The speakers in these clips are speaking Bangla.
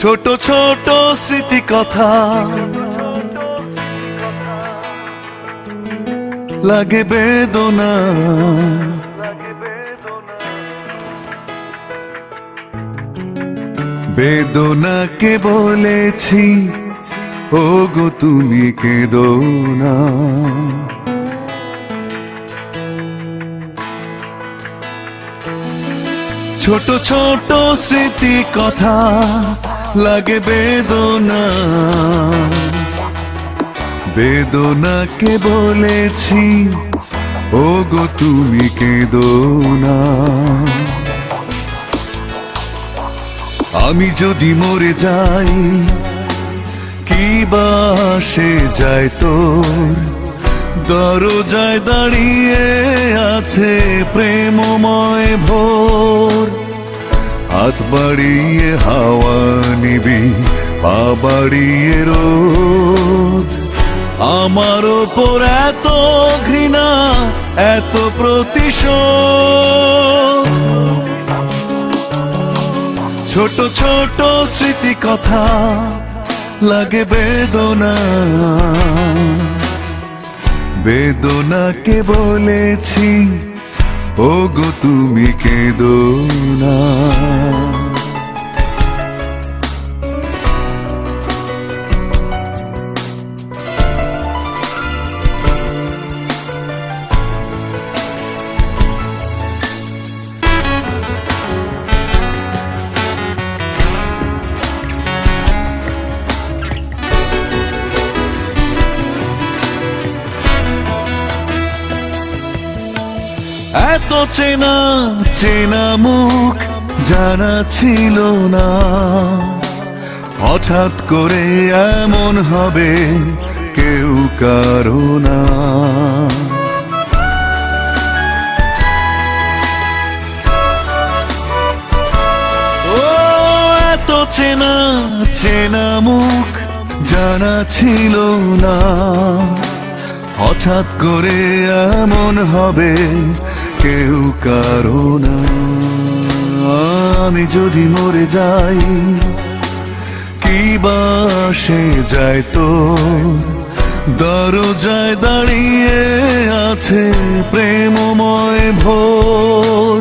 ছোট ছোট স্মৃতি কথা লাগে বেদনা, বেদনাকে বলেছি ও গো তুমি কেঁদো না। ছোট ছোট স্মৃতি কথা লাগে বেদনা, বেদনাকে বলেছি ও গো তুমি কেঁদো না। আমি যদি মরে যাই কি বা সে যায় তোর, দরজায় দাঁড়িয়ে আছে প্রেমময় ভোর। হাত বাড়িয়ে হাওয়া নিবি, পা বাড়িয়ে রোদ, আমার ওপর এত ঘৃণা এত প্রতিশোধ। ছোট ছোট স্মৃতি কথা লাগে বেদনা, বেদনাকে বলেছি ও গো তুমি কেঁদো না। এত চেনা চেনা মুখ জানা ছিল না, হঠাৎ করে এমন হবে কেউ কারো না। ও এত চেনা চেনা মুখ জানা ছিল না, হঠাৎ করে এমন হবে কেউ কারো না। আমি যদি মরে যাই কি বা সে যায় তোর, দরজায় দাঁড়িয়ে আছে প্রেমময় ভোর।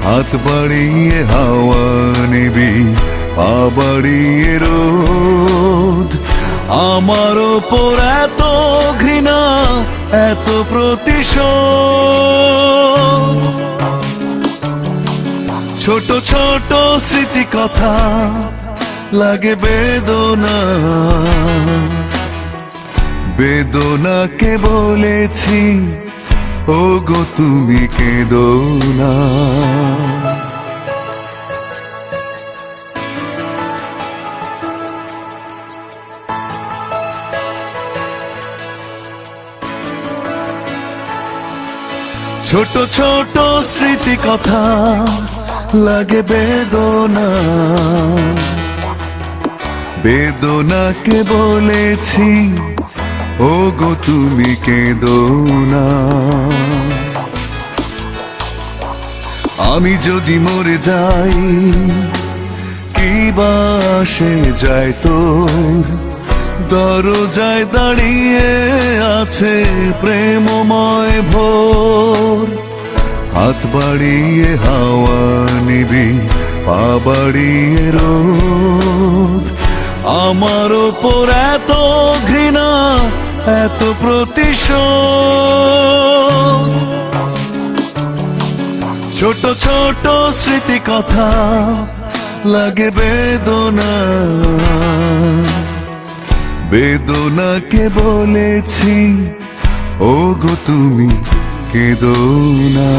হাত বাড়িয়ে হাওয়া নিবি, পা বাড়িয়ে রোদ, আমার ওপর এত ঘৃণা এত প্রতিশোধ। ছোট ছোট স্মৃতি কথা লাগে বেদনা, বেদনাকে বলেছি ও গো তুমি কেঁদো না। ছোট ছোট স্মৃতি কথা লাগে বেদনা, বেদনাকে বলেছি ও গো তুমি কেঁদো না। আমি যদি মরে যাই কি বা সে যায় তোর, দরজায় দাঁড়িয়ে আছে প্রেমময় ভোর। হাত বাড়িয়ে হাওয়া নিবি, পা বাড়িয়ে রোদ, আমার ওপর এত ঘৃণা এত প্রতিশোধ। ছোট ছোট স্মৃতি কথা লাগে বেদনা, বেদনাকে বলেছি ও গো তুমি কেঁদো না।